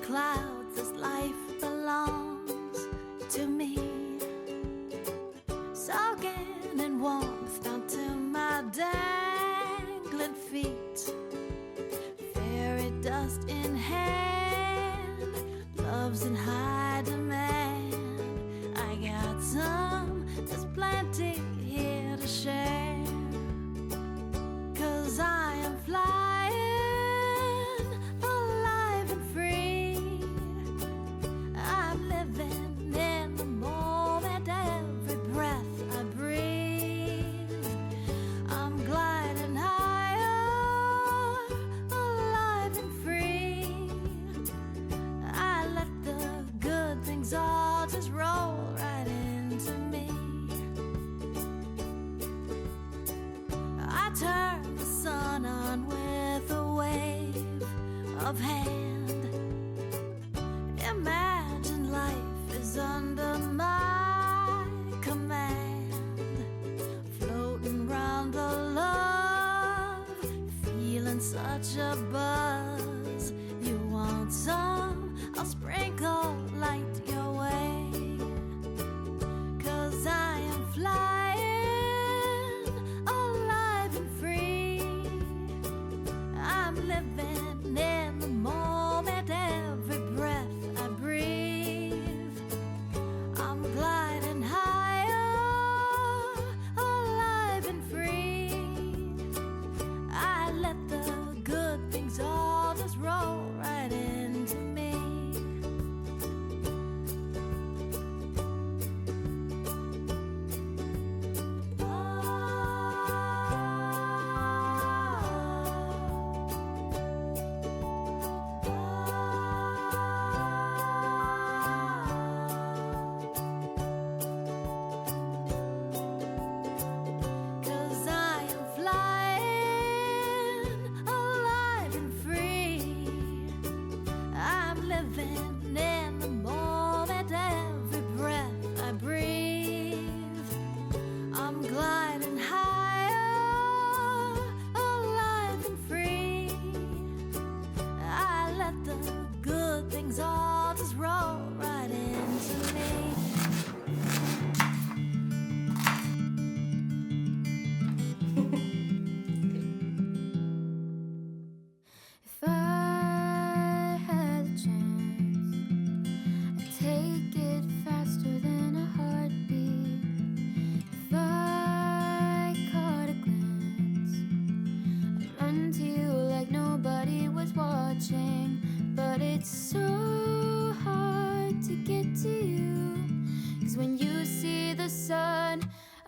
Clouds, this life belongs to me. Soaking in warmth down to my dangling feet. Fairy dust in hand, love's in high demand. I got some, there's plenty here to share. 'Cause I am flying, alive and free. I'm living in the moment, every breath I breathe. I'm gliding higher, alive and free. I let the good things all just roll right into me. I turn the sun on with a wave of hand. Imagine life is under my command. Floating round the love, feeling such a buzz. You want some? I'll sprinkle light your way. 'Cause I am flying, alive and free. I'm living in the moment, every breath I breathe. I'm gliding higher, alive and free. I let the good things all just roll right into me.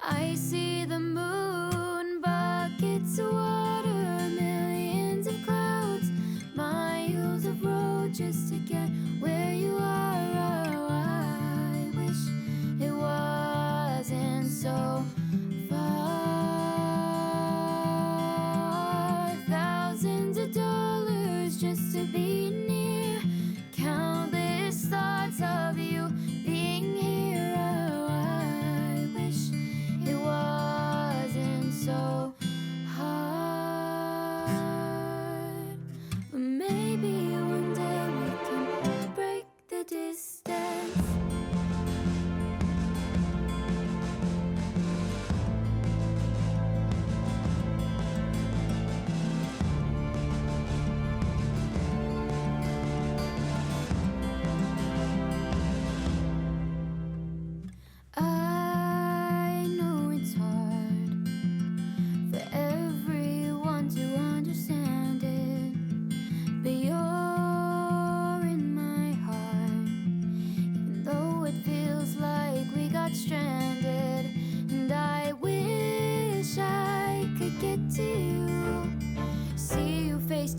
I see the moon, buckets of water, millions of clouds, miles of road just to get where you are. Oh, I wish it wasn't so far. Thousands of dollars just to be near, countless thoughts of you being here. Oh, I wish it wasn't so hard.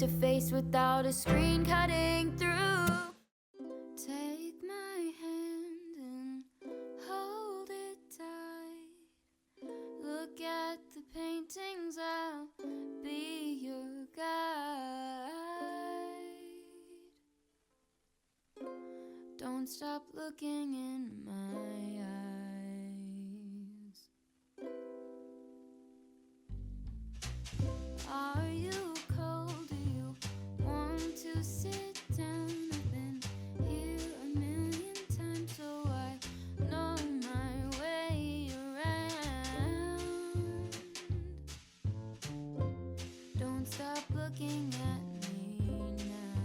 to face without a screen cutting through. Take my hand and hold it tight. Look at the paintings, I'll be your guide. Don't stop looking in my eyes. Are you cold? Do you want to sit down? I've been here a million times, so I know my way around. Don't stop looking at me now.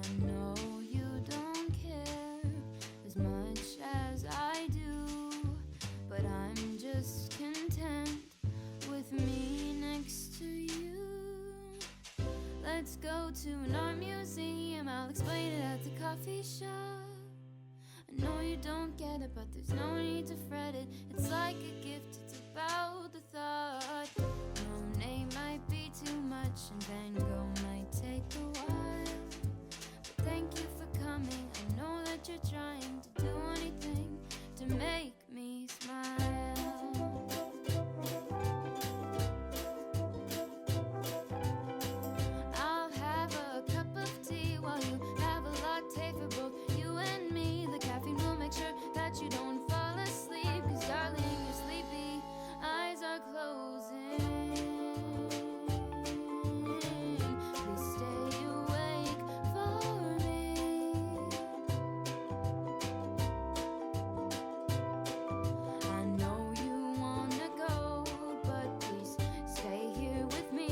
I know you don't care as much as I do, but I'm just content with me next to you. Let's go to an art museum, I'll explain it at the coffee shop. I know you don't get it, but there's no need to fret it. It's like a gift, it's about the thought. Monet might be too much and Van Gogh might take a while, but thank you for coming. I know that you're trying to do anything to make me smile. I'll have a cup of tea while you have a latte for both you and me. The caffeine will make sure that you don't fall asleep, 'cause darling, you're sleepy, eyes are closing. Please stay awake for me. I know you wanna go, but please stay here with me.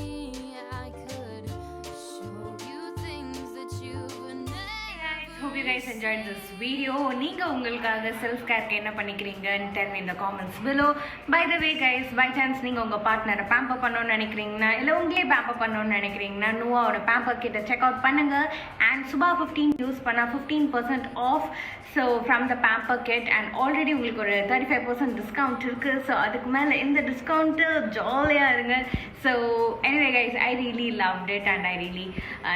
I could show you things that you've never Hope you guys enjoyed this video. நீங்க உங்களுக்காக self கேருக்கு என்ன பண்ணிக்கிறீங்கன்னு tell me in the comments below. By the way guys, by chance நீங்க உங்க பார்ட்னரை pamper பண்ணணும்னு நினைக்கிறீங்கன்னா இல்ல உங்களே pamper பண்ணணும்னு நினைக்கிறீங்கன்னா நோவாவோட pamper கிட்ட செக் அவுட் பண்ணுங்க. and சுபா 15 யூஸ் பண்ணா 15% off. so from the pamper kit, and already உங்களுக்கு ஒரு 35% discount இருக்கு. so அதுக்கு மேல இந்த discount ஜாலியா இருங்க. so anyway guys, I really loved it, and I really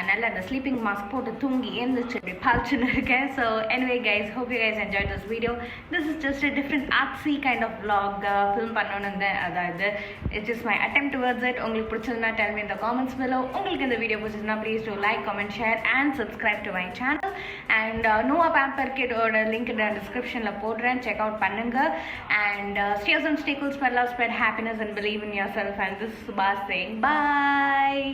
நல்ல அந்த sleeping mask போட்டு தூங்கி எழுந்துச்சு அப்படி பல்ச்சுன்னு இருக்கேன். so anyway guys, hope you guys enjoyed this video. This is just a different artsy kind of vlog film பண்ணணும்னு அதாவது it's just my attempt towards it. உங்களுக்கு பிடிச்சதுன்னா tell me in the comments below. உங்களுக்கு இந்த video பிடிச்சதுன்னா please do like, comment, share and subscribe to my channel. and Noah pamper kit ஓட link நான் டிஸ்கிரிப்ஷன்ல போடுறேன், செக் அவுட் பண்ணுங்க. and stay awesome, stay cool, spread love, spread happiness and believe in yourself. and this is Subha saying bye.